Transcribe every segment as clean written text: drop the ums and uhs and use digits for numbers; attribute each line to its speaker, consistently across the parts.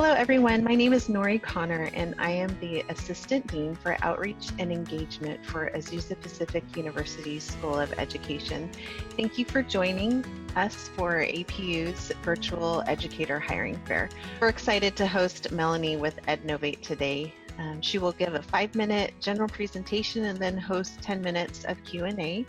Speaker 1: Hello, everyone. My name is Nori Connor, and I am the Assistant Dean for Outreach and Engagement for Azusa Pacific University's School of Education. Thank you for joining us for APU's Virtual Educator Hiring Fair. We're excited to host Melanie with Ednovate today. She will give a 5-minute general presentation and then host 10 minutes of Q&A.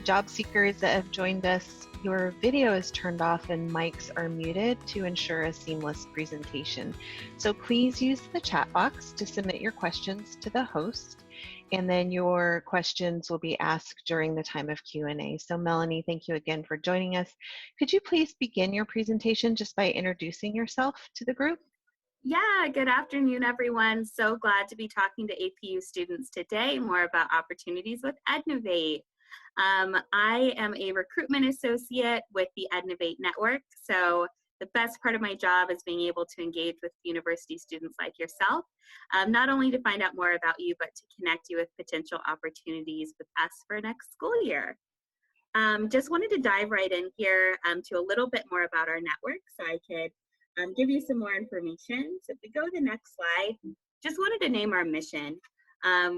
Speaker 1: Job seekers that have joined us, your video is turned off and mics are muted to ensure a seamless presentation. So please use the chat box to submit your questions to the host, and then your questions will be asked during the time of Q&A. So Melanie, thank you again for joining us. Could you please begin your presentation just by introducing yourself to the group?
Speaker 2: Yeah, good afternoon, everyone. So glad to be talking to APU students today more about opportunities with Ednovate. I am a recruitment associate with the Ednovate network. So the best part of my job is being able to engage with university students like yourself, not only to find out more about you, but to connect you with potential opportunities with us for next school year. Just wanted to dive right in here to a little bit more about our network so I could give you some more information. So if we go to the next slide, just wanted to name our mission.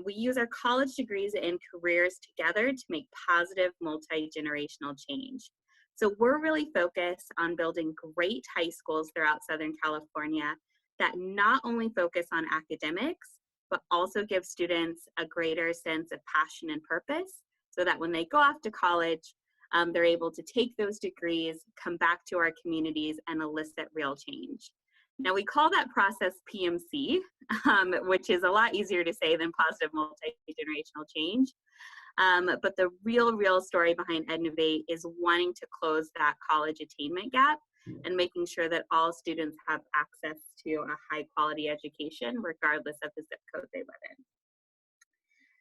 Speaker 2: We use our college degrees and careers together to make positive multi-generational change. So we're really focused on building great high schools throughout Southern California that not only focus on academics, but also give students a greater sense of passion and purpose so that when they go off to college, they're able to take those degrees, come back to our communities, and elicit real change. Now, we call that process PMC, which is a lot easier to say than positive multi-generational change. But the real story behind Ednovate is wanting to close that college attainment gap and making sure that all students have access to a high-quality education, regardless of the zip code they live in.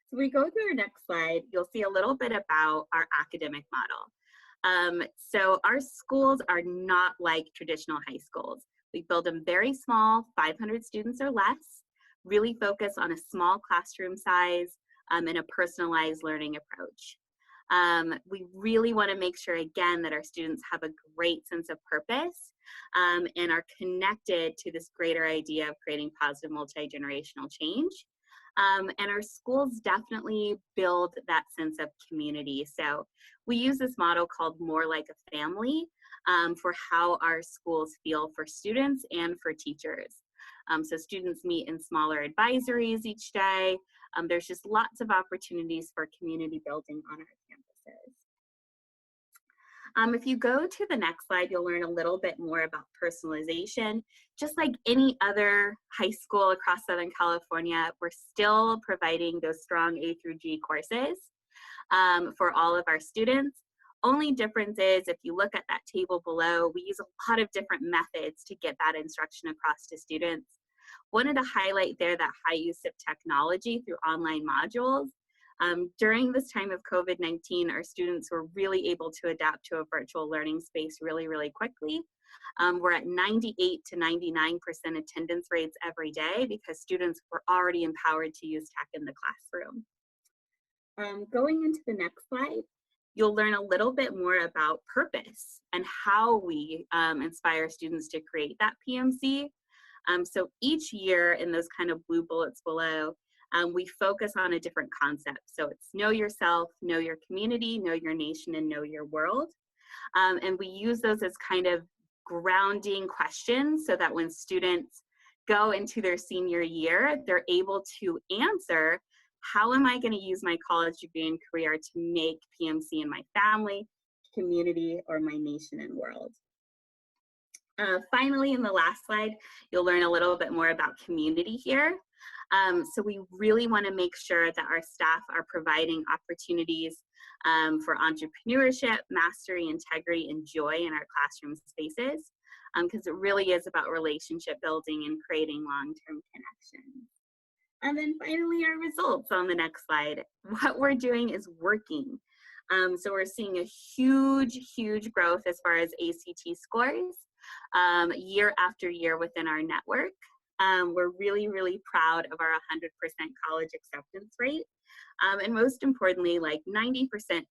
Speaker 2: So we go through our next slide, you'll see a little bit about our academic model. So our schools are not like traditional high schools. We build them very small, 500 students or less, really focus on a small classroom size and a personalized learning approach. We really want to make sure, again, that our students have a great sense of purpose and are connected to this greater idea of creating positive multi-generational change. And our schools definitely build that sense of community. So we use this model called More Like a Family for how our schools feel for students and for teachers. So students meet in smaller advisories each day. There's just lots of opportunities for community building on our campuses. If you go to the next slide, you'll learn a little bit more about personalization. Just like any other high school across Southern California, we're still providing those strong A through G courses for all of our students. Only difference is, if you look at that table below, we use a lot of different methods to get that instruction across to students. Wanted to highlight there that high use of technology through online modules. During this time of COVID-19, our students were really able to adapt to a virtual learning space really quickly. We're at 98 to 99% attendance rates every day because students were already empowered to use tech in the classroom. Going into the next slide, you'll learn a little bit more about purpose and how we inspire students to create that PMC. So each year in those kind of blue bullets below, we focus on a different concept. So it's know yourself, know your community, know your nation, and know your world. And we use those as kind of grounding questions so that when students go into their senior year, they're able to answer, how am I going to use my college degree and career to make PMC in my family, community, or my nation and world? Finally, in the last slide, you'll learn a little bit more about community here. So we really want to make sure that our staff are providing opportunities for entrepreneurship, mastery, integrity, and joy in our classroom spaces, because it really is about relationship building and creating long-term connections. And then finally, our results on the next slide. What we're doing is working. So we're seeing a huge growth as far as ACT scores year after year within our network. We're really proud of our 100% college acceptance rate. And most importantly, like 96%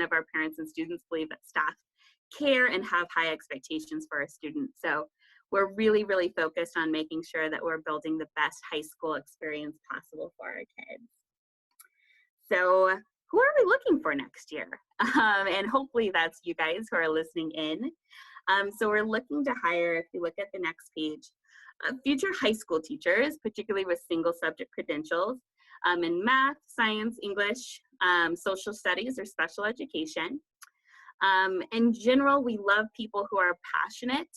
Speaker 2: of our parents and students believe that staff care and have high expectations for our students. So we're really, really focused on making sure that we're building the best high school experience possible for our kids. So who are we looking for next year? And hopefully that's you guys who are listening in. So we're looking to hire, if you look at the next page, future high school teachers, particularly with single subject credentials in math, science, English, social studies, or special education. In general, we love people who are passionate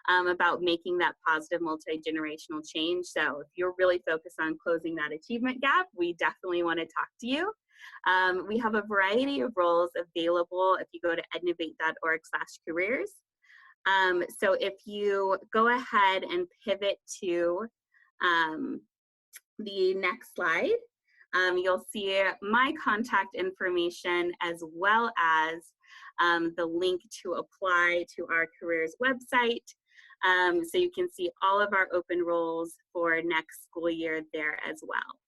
Speaker 2: about making that positive multi-generational change. So if you're really focused on closing that achievement gap, we definitely want to talk to you. We have a variety of roles available if you go to ednovate.org/careers. So if you go ahead and pivot to the next slide, you'll see my contact information as well as the link to apply to our careers website. So you can see all of our open roles for next school year there as well.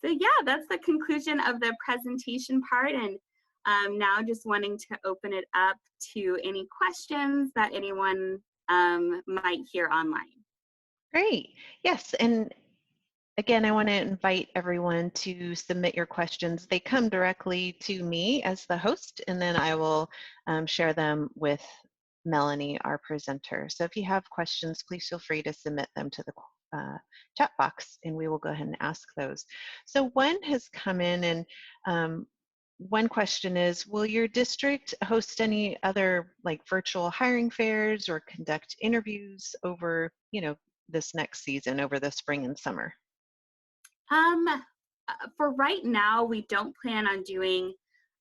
Speaker 2: So yeah, that's the conclusion of the presentation part, and now just wanting to open it up to any questions that anyone might hear online.
Speaker 1: Great. Yes, and again, I want to invite everyone to submit your questions. They come directly to me as the host, and then I will share them with Melanie, our presenter. So if you have questions, please feel free to submit them to the chat box, and we will go ahead and ask those. So one has come in, and one question is, will your district host any other like virtual hiring fairs or conduct interviews over, this next season, over the spring and summer?
Speaker 2: For right now, we don't plan on doing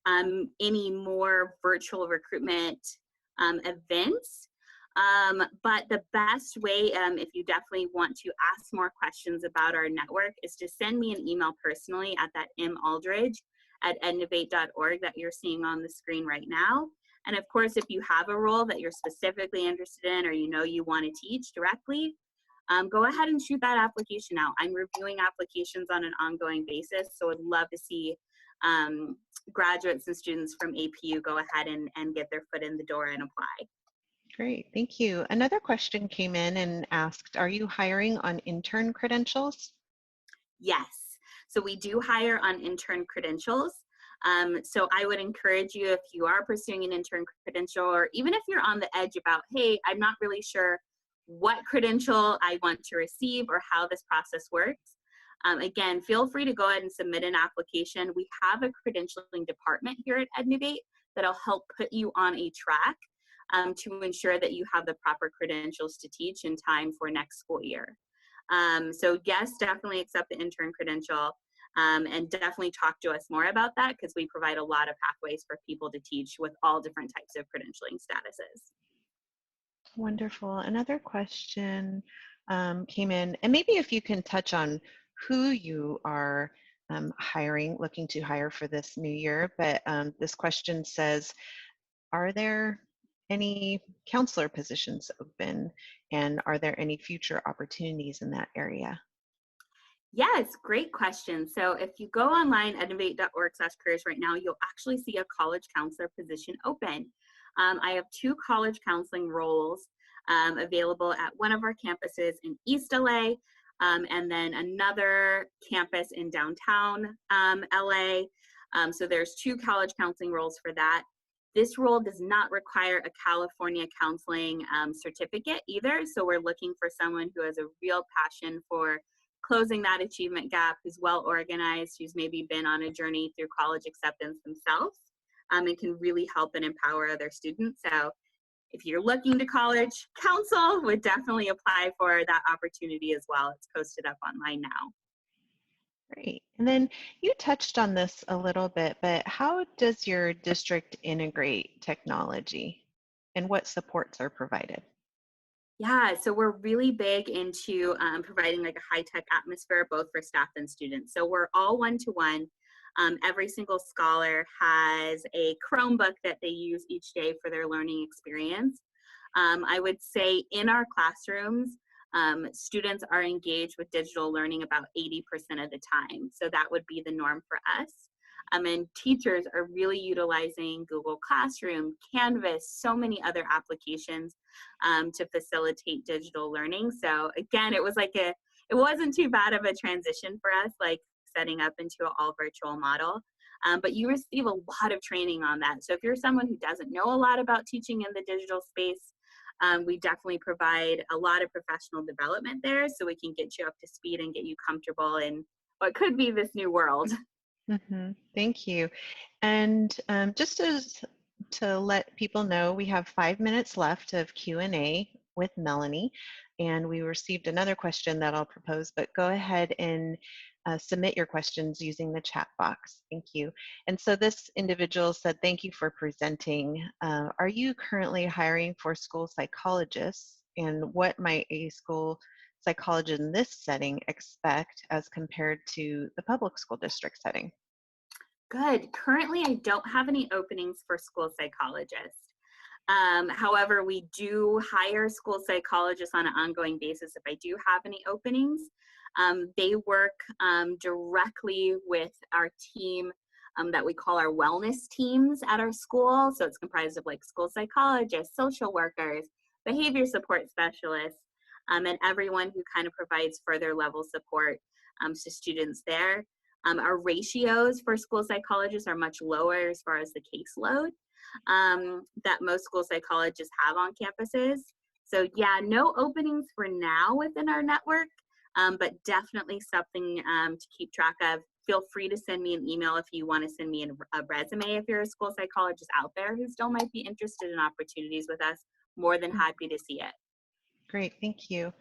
Speaker 2: any more virtual recruitment events. But the best way, if you definitely want to ask more questions about our network, is to send me an email personally at that maldridge@ednovate.org that you're seeing on the screen right now. And of course, if you have a role that you're specifically interested in, or you want to teach directly, go ahead and shoot that application out. I'm reviewing applications on an ongoing basis, so I'd love to see graduates and students from APU go ahead and get their foot in the door and apply.
Speaker 1: Great, thank you. Another question came in and asked, are you hiring on intern credentials?
Speaker 2: Yes, so we do hire on intern credentials. So I would encourage you, if you are pursuing an intern credential, or even if you're on the edge about, hey, I'm not really sure what credential I want to receive or how this process works. Again, feel free to go ahead and submit an application. We have a credentialing department here at Ednovate that'll help put you on a track to ensure that you have the proper credentials to teach in time for next school year. So yes, definitely accept the intern credential, and definitely talk to us more about that, because we provide a lot of pathways for people to teach with all different types of credentialing statuses.
Speaker 1: Wonderful. Another question came in, and maybe if you can touch on who you are looking to hire for this new year, but this question says, are there any counselor positions open, and are there any future opportunities in that area?
Speaker 2: Yes, great question. So if you go online, ednovate.org/careers right now, you'll actually see a college counselor position open. I have 2 college counseling roles available at one of our campuses in East LA, and then another campus in downtown LA. So there's 2 college counseling roles for that. This role does not require a California counseling certificate either. So we're looking for someone who has a real passion for closing that achievement gap, who's well organized, who's maybe been on a journey through college acceptance themselves, and can really help and empower other students. So if you're looking to college counsel, would definitely apply for that opportunity as well. It's posted up online now.
Speaker 1: Great. And then you touched on this a little bit, but how does your district integrate technology, and what supports are provided?
Speaker 2: Yeah, so we're really big into providing like a high-tech atmosphere, both for staff and students. So we're all one-to-one. Every single scholar has a Chromebook that they use each day for their learning experience. I would say in our classrooms, students are engaged with digital learning about 80% of the time. So that would be the norm for us. And teachers are really utilizing Google Classroom, Canvas, so many other applications to facilitate digital learning. So again, it wasn't too bad of a transition for us, like setting up into an all virtual model. But you receive a lot of training on that. So if you're someone who doesn't know a lot about teaching in the digital space, we definitely provide a lot of professional development there so we can get you up to speed and get you comfortable in what could be this new world.
Speaker 1: Thank you. And just to let people know, we have 5 minutes left of Q&A with Melanie, and we received another question that I'll propose, but go ahead and submit your questions using the chat box. Thank you. And so this individual said, thank you for presenting. Are you currently hiring for school psychologists? And what might a school psychologist in this setting expect as compared to the public school district setting?
Speaker 2: Good. Currently, I don't have any openings for school psychologists. However, we do hire school psychologists on an ongoing basis if I do have any openings. They work directly with our team that we call our wellness teams at our school. So it's comprised of like school psychologists, social workers, behavior support specialists, and everyone who kind of provides further level support to students there. Our ratios for school psychologists are much lower as far as the caseload that most school psychologists have on campuses. So yeah, no openings for now within our network, but definitely something to keep track of. Feel free to send me an email if you want to send me a resume if you're a school psychologist out there who still might be interested in opportunities with us. More than happy to see it.
Speaker 1: Great, thank you.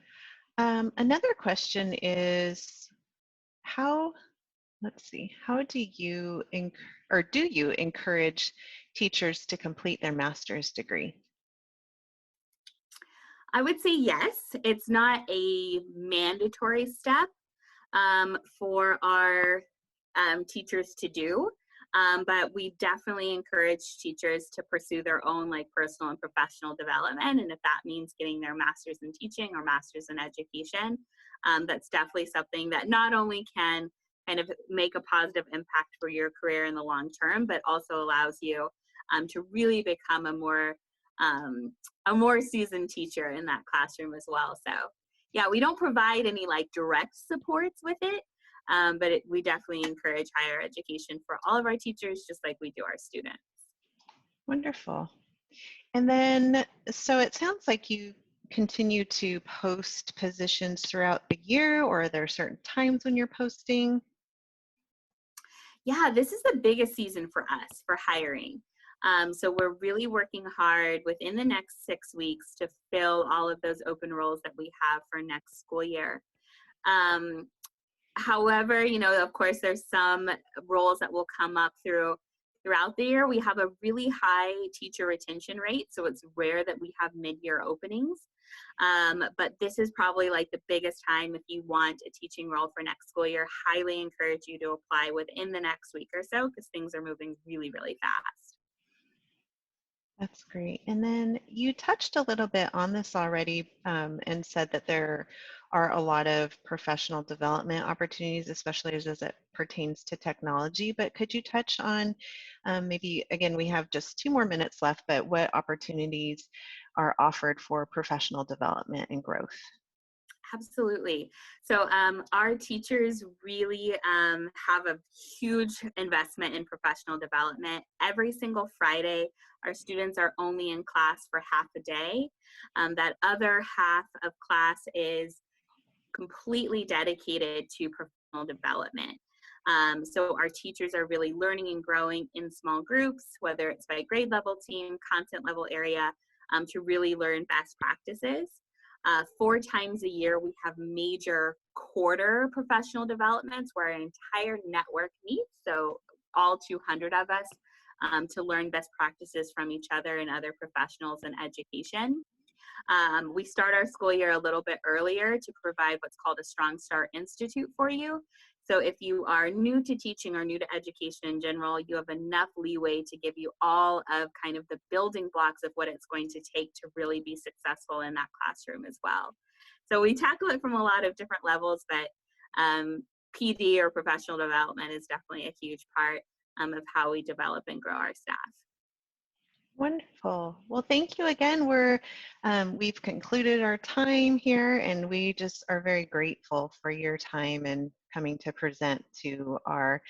Speaker 1: Another question is, how do you encourage teachers to complete their master's degree?
Speaker 2: I would say yes. It's not a mandatory step for our teachers to do, but we definitely encourage teachers to pursue their own like personal and professional development. And if that means getting their master's in teaching or master's in education, that's definitely something that not only can kind of make a positive impact for your career in the long term, but also allows you to really become a more seasoned teacher in that classroom as well. So yeah, we don't provide any like direct supports with it, but we definitely encourage higher education for all of our teachers, just like we do our students.
Speaker 1: Wonderful. And then, so it sounds like you continue to post positions throughout the year, or are there certain times when you're posting?
Speaker 2: Yeah, this is the biggest season for us for hiring. So we're really working hard within the next 6 weeks to fill all of those open roles that we have for next school year. However, of course, there's some roles that will come up throughout the year. We have a really high teacher retention rate, so it's rare that we have mid-year openings. But this is probably like the biggest time if you want a teaching role for next school year. Highly encourage you to apply within the next week or so because things are moving really, really fast.
Speaker 1: That's great. And then you touched a little bit on this already and said that there are a lot of professional development opportunities, especially as it pertains to technology. But could you touch on maybe, again, we have just 2 more minutes left, but what opportunities are offered for professional development and growth?
Speaker 2: Absolutely. So our teachers really have a huge investment in professional development. Every single Friday, our students are only in class for half a day. That other half of class is completely dedicated to professional development. So our teachers are really learning and growing in small groups, whether it's by grade level team, content level area, to really learn best practices. 4 times a year, we have major quarter professional developments where our entire network meets, so all 200 of us, to learn best practices from each other and other professionals in education. We start our school year a little bit earlier to provide what's called a Strong Start Institute for you. So if you are new to teaching or new to education in general, you have enough leeway to give you all of kind of the building blocks of what it's going to take to really be successful in that classroom as well. So we tackle it from a lot of different levels, but PD or professional development is definitely a huge part. of how we develop and grow our staff.
Speaker 1: Wonderful. Well, thank you again. We've concluded our time here, and we just are very grateful for your time and coming to present to our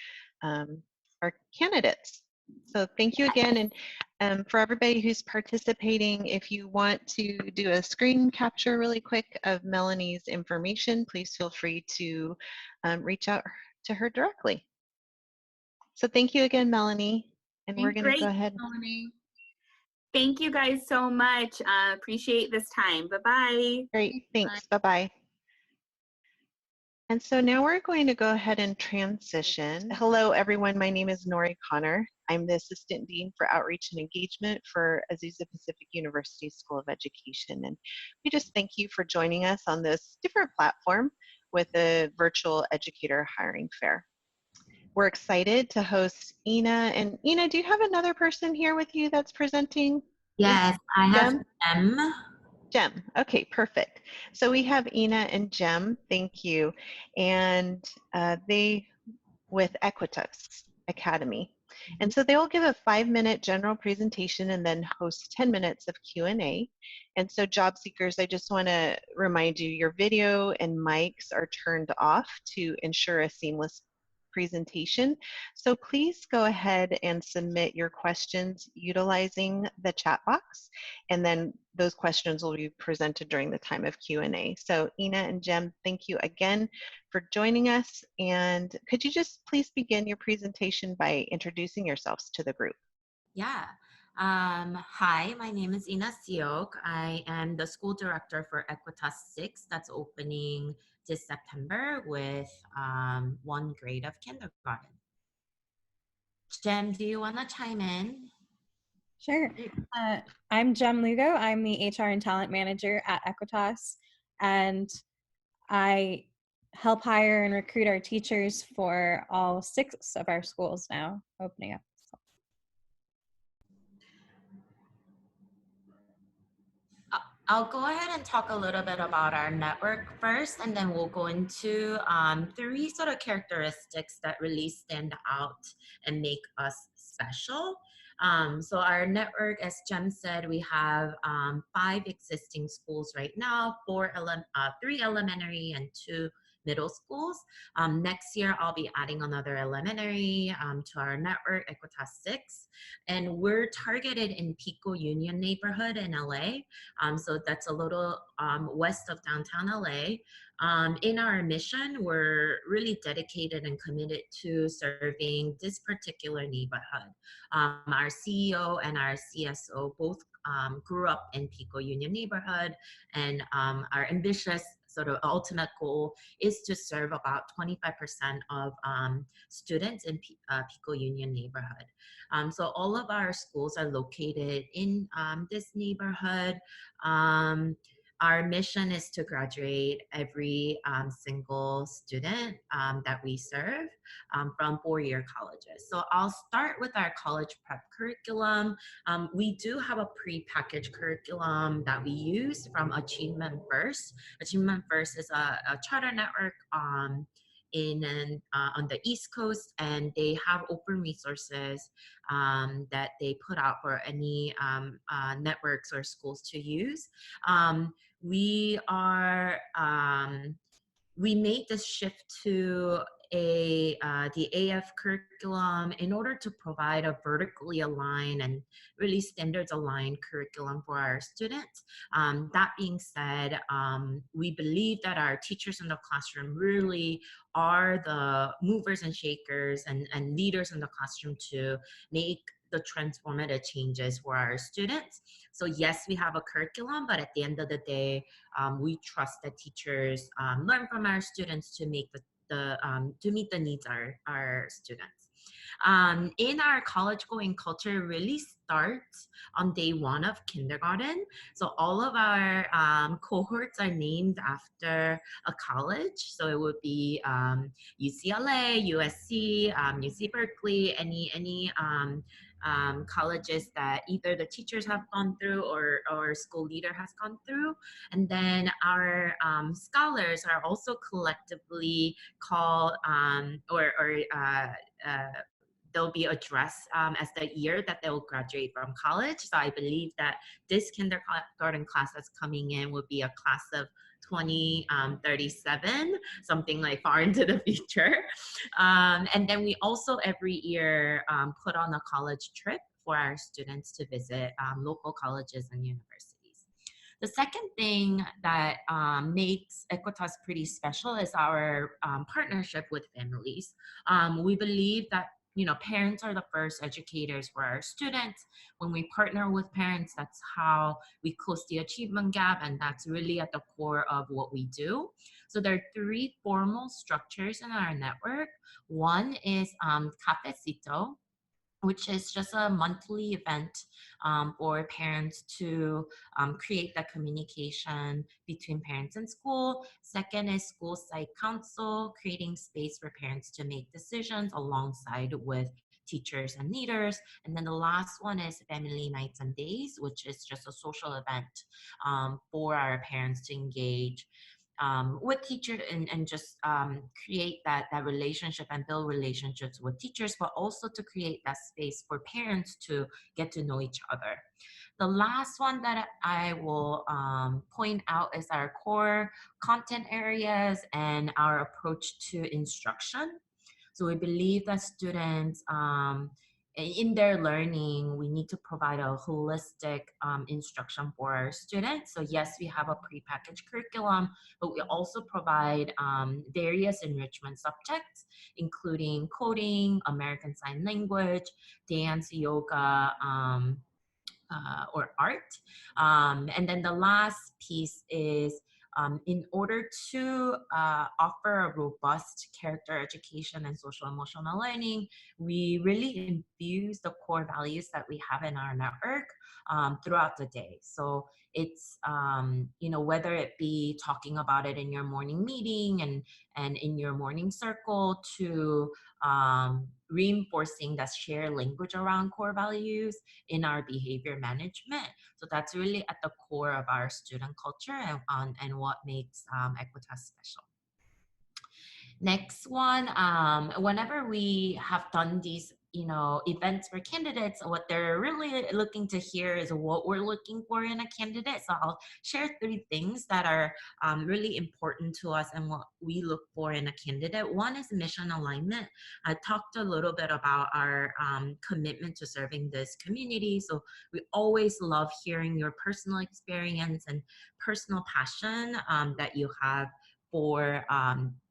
Speaker 1: candidates. So thank you again. And for everybody who's participating, if you want to do a screen capture really quick of Melanie's information, please feel free to reach out to her directly. So thank you again, Melanie. And we're going to go ahead.
Speaker 2: Melanie. Thank you guys so much. Appreciate this time. Bye-bye.
Speaker 1: Great. Thanks. Bye-bye. And so now we're going to go ahead and transition. Hello, everyone. My name is Nori Connor. I'm the Assistant Dean for Outreach and Engagement for Azusa Pacific University School of Education. And we just thank you for joining us on this different platform with a virtual educator hiring fair. We're excited to host Ina. And Ina, do you have another person here with you that's presenting?
Speaker 3: Yes, I have Jem.
Speaker 1: Jem. Okay, perfect. So we have Ina and Jem. Thank you. And they with Equitas Academy. And so they will give a 5-minute general presentation and then host 10 minutes of Q&A. And so job seekers, I just want to remind you, your video and mics are turned off to ensure a seamless presentation. So please go ahead and submit your questions utilizing the chat box, and then those questions will be presented during the time of Q&A. So Ina and Jem, thank you again for joining us. And could you just please begin your presentation by introducing yourselves to the group?
Speaker 3: Yeah. Hi, my name is Ina Siok. I am the school director for Equitas 6 that's opening this September with 1 grade of kindergarten. Jem, do you want to chime in?
Speaker 4: Sure. I'm Jem Lugo. I'm the HR and Talent Manager at Equitas, and I help hire and recruit our teachers for all 6 of our schools now opening up.
Speaker 3: I'll go ahead and talk a little bit about our network first, and then we'll go into 3 sort of characteristics that really stand out and make us special. So our network, as Jem said, we have 5 existing schools right now, 3 elementary and 2 middle schools. Next year, I'll be adding another elementary to our network, Equitas 6. And we're targeted in Pico Union neighborhood in LA. So that's a little west of downtown LA. In our mission, we're really dedicated and committed to serving this particular neighborhood. Our CEO and our CSO both grew up in Pico Union neighborhood, and our ambitious sort of ultimate goal is to serve about 25% of students in Pico Union neighborhood. So all of our schools are located in this neighborhood. Our mission is to graduate every single student that we serve from 4-year colleges. So I'll start with our college prep curriculum. We do have a pre-packaged curriculum that we use from Achievement First. Achievement First is a charter network on the East Coast, and they have open resources that they put out for any networks or schools to use. We made this shift to the AF curriculum in order to provide a vertically aligned and really standards aligned curriculum for our students. That being said, we believe that our teachers in the classroom really are the movers and shakers and leaders in the classroom to make the transformative changes for our students. So yes, we have a curriculum, but at the end of the day, we trust that teachers learn from our students to make to meet the needs of our students. In our college going culture really starts on day 1 of kindergarten. So all of our cohorts are named after a college. So it would be UCLA, USC, UC Berkeley, any colleges that either the teachers have gone through or school leader has gone through. And then our scholars are also collectively called they'll be addressed as the year that they'll graduate from college. So I believe that this kindergarten class that's coming in will be a class of 2037, something like far into the future. And then we also every year put on a college trip for our students to visit local colleges and universities. The second thing that makes Equitas pretty special is our partnership with families. We believe that parents are the first educators for our students. When we partner with parents, that's how we close the achievement gap, and that's really at the core of what we do. So there are 3 formal structures in our network. One is Cafecito, which is just a monthly event for parents to create that communication between parents and school. Second is school site council, creating space for parents to make decisions alongside with teachers and leaders. And then the last one is family nights and days, which is just a social event for our parents to engage with teachers and just create that relationship and build relationships with teachers, but also to create that space for parents to get to know each other. The last one that I will point out is our core content areas and our approach to instruction. So we believe that students in their learning, we need to provide a holistic instruction for our students. So yes, we have a prepackaged curriculum, but we also provide various enrichment subjects, including coding, American Sign Language, dance, yoga, or art. And then the last piece is in order to offer a robust character education and social emotional learning, we really infuse the core values that we have in our network throughout the day. So it's, whether it be talking about it in your morning meeting and in your morning circle to reinforcing that shared language around core values in our behavior management. So that's really at the core of our student culture and what makes Equitas special. Next one, whenever we have done these events for candidates, what they're really looking to hear is what we're looking for in a candidate. So I'll share 3 things that are really important to us and what we look for in a candidate. One is mission alignment. I talked a little bit about our commitment to serving this community. So we always love hearing your personal experience and personal passion that you have for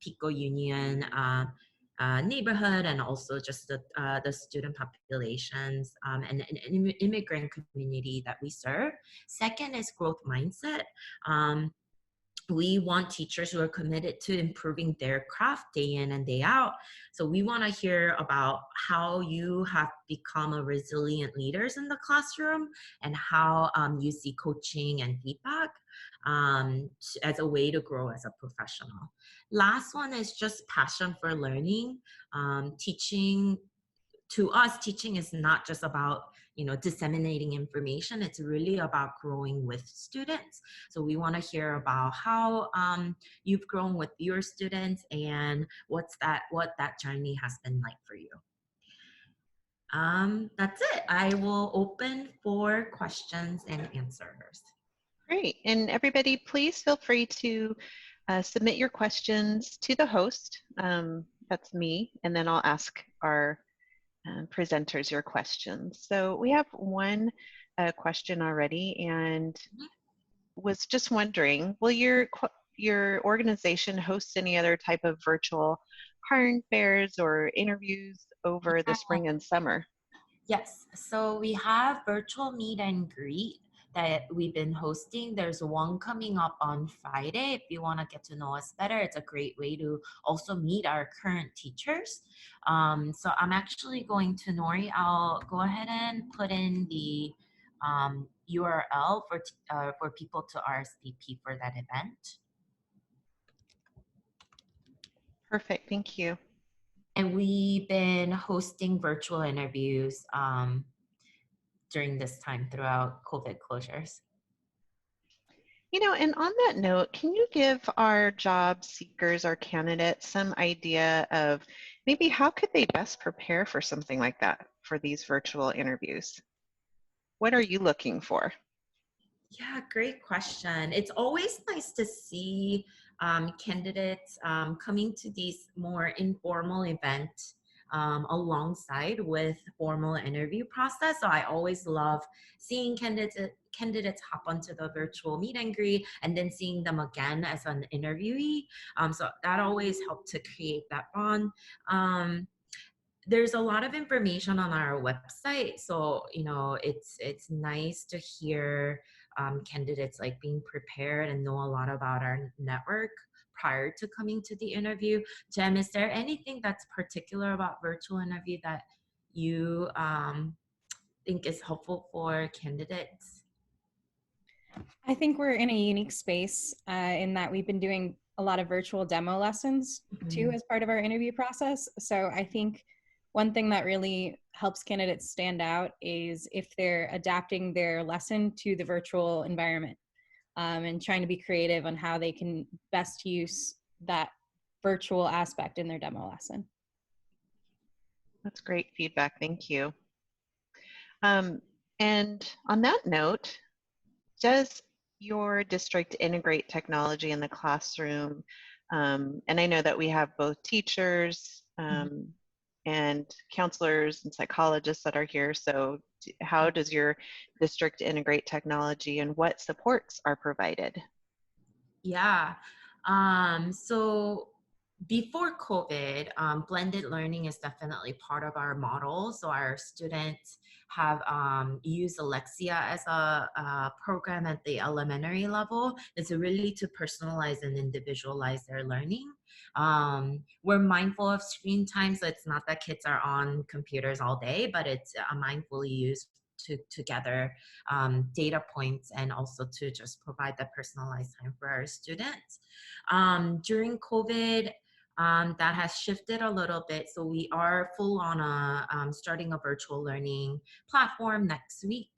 Speaker 3: Pico Union neighborhood, and also just the student populations and immigrant community that we serve. Second is growth mindset. We want teachers who are committed to improving their craft day in and day out. So we want to hear about how you have become a resilient leaders in the classroom and how you see coaching and feedback as a way to grow as a professional. Last one is just passion for learning. To us, teaching is not just about disseminating information. It's really about growing with students. So we want to hear about how you've grown with your students and what that journey has been like for you. That's it. I will open for questions and answers.
Speaker 1: Great. And everybody, please feel free to submit your questions to the host. That's me. And then I'll ask our presenters your questions. So we have one question already, and was just wondering, will your organization host any other type of virtual hiring fairs or interviews over the spring and summer?
Speaker 3: Yes, so we have virtual meet and greet that we've been hosting. There's one coming up on Friday. If you want to get to know us better, it's a great way to also meet our current teachers. So I'm actually going to Nori. I'll go ahead and put in the URL for people to RSVP for that event.
Speaker 1: Perfect, thank you.
Speaker 3: And we've been hosting virtual interviews during this time throughout COVID closures.
Speaker 1: And on that note, can you give our job seekers, our candidates, some idea of Maybe how could they best prepare for something like that, for these virtual interviews? What are you looking for?
Speaker 3: Yeah, great question. It's always nice to see candidates coming to these more informal events alongside with formal interview process. So I always love seeing candidates hop onto the virtual meet and greet and then seeing them again as an interviewee. So that always helped to create that bond. There's a lot of information on our website, so it's nice to hear candidates like being prepared and know a lot about our network prior to coming to the interview. Jem, is there anything that's particular about virtual interview that you think is helpful for candidates?
Speaker 4: I think we're in a unique space in that we've been doing a lot of virtual demo lessons too as part of our interview process. So I think one thing that really helps candidates stand out is if they're adapting their lesson to the virtual environment and trying to be creative on how they can best use that virtual aspect in their demo lesson.
Speaker 1: That's great feedback. Thank you. And on that note, does your district integrate technology in the classroom? And I know that we have both teachers and counselors and psychologists that are here. So how does your district integrate technology and what supports are provided?
Speaker 3: Yeah. So before COVID, blended learning is definitely part of our model. So our students have used Alexia as a program at the elementary level. It's really to personalize and individualize their learning. We're mindful of screen time, so it's not that kids are on computers all day, but it's a mindfully used to gather data points and also to just provide that personalized time for our students. During COVID, that has shifted a little bit. So we are full on starting a virtual learning platform next week.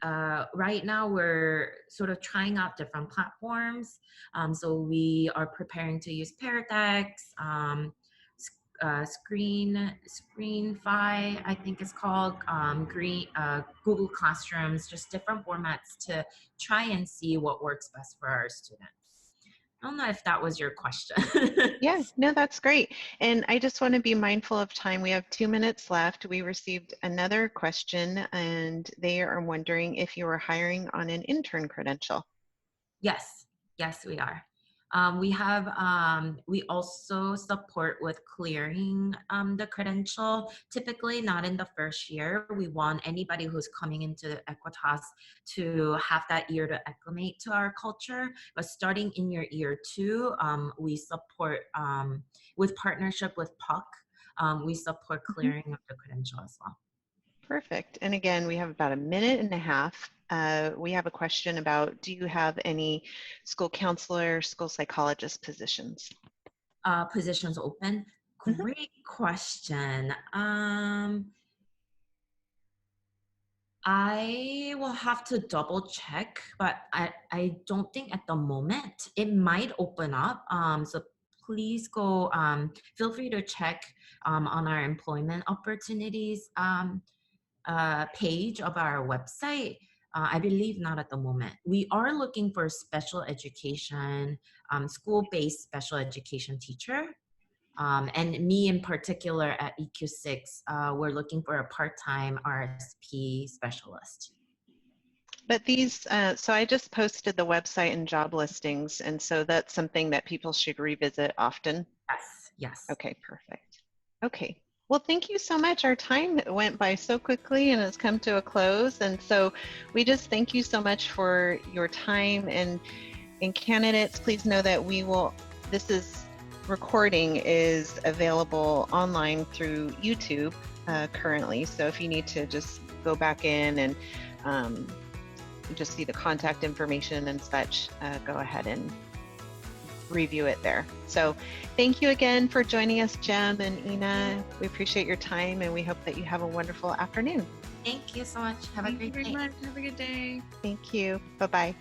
Speaker 3: Right now we're sort of trying out different platforms. So we are preparing to use Paradex, Screenify, I think it's called, Google Classrooms, just different formats to try and see what works best for our students. I don't know if that was your question.
Speaker 1: Yeah, no, that's great. And I just want to be mindful of time. We have 2 minutes left. We received another question and they are wondering if you are hiring on an intern credential.
Speaker 3: Yes, we are. We also support with clearing the credential. Typically not in the first year. We want anybody who's coming into Equitas to have that year to acclimate to our culture. But starting in your year 2, we support with partnership with PUC. We support clearing of the credential as well.
Speaker 1: Perfect. And again, we have about 1.5 minutes. We have a question about, do you have any school counselor, school psychologist positions?
Speaker 3: Positions open? Great question. I will have to double check, but I don't think at the moment. It might open up. So please go, feel free to check on our employment opportunities page of our website. I believe not at the moment. We are looking for special education, school-based special education teacher. And me in particular at EQ6, we're looking for a part-time RSP specialist.
Speaker 1: But these, so I just posted the website and job listings, and so that's something that people should revisit often?
Speaker 3: Yes.
Speaker 1: Okay, perfect. Okay. Well, thank you so much. Our time went by so quickly and has come to a close. And so we just thank you so much for your time. And candidates, please know that this recording is available online through YouTube currently. So if you need to just go back in and just see the contact information and such, go ahead and review it there. So thank you again for joining us, Jem and Ina. We appreciate your time and we hope that you have a wonderful afternoon.
Speaker 3: Thank you so much. Have a great day.
Speaker 2: Thank you very much. Have a good day.
Speaker 1: Thank you. Bye-bye.